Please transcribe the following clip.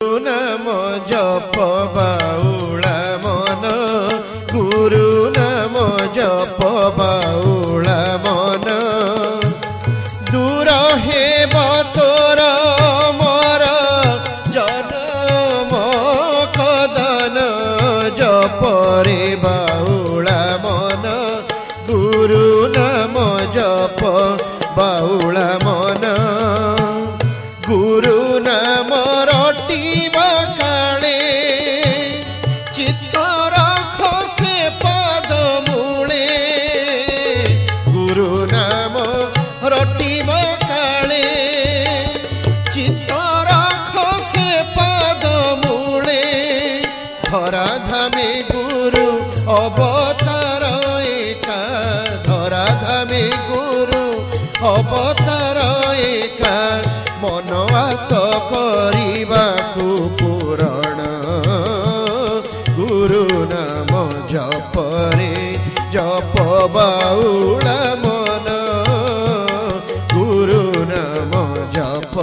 নাম জপ বাউলা মন, গুরু নাম জপ বাউলা মন। দূর হেব তোর মর জনম কদন, জপরে বাউলা মন, গুরু নাম জপ বাউলা মন। গুরু নাম রটিব কাଳେ, চিত্ত রাখ ସେ পদ মূଳେ। গুরু নাম রটিব কাଳେ, চিত্ত রাখ ସେ পদ মূଳେ। ধরা ধামে গুরু অবতার একা, ধরা ধামে গুরু অবতার একা। মন আস କରିବାକୁ ପୂରଣ, গুরু নাম জপরে জপ বাউলা মନ, গুরু নাମ ଜପ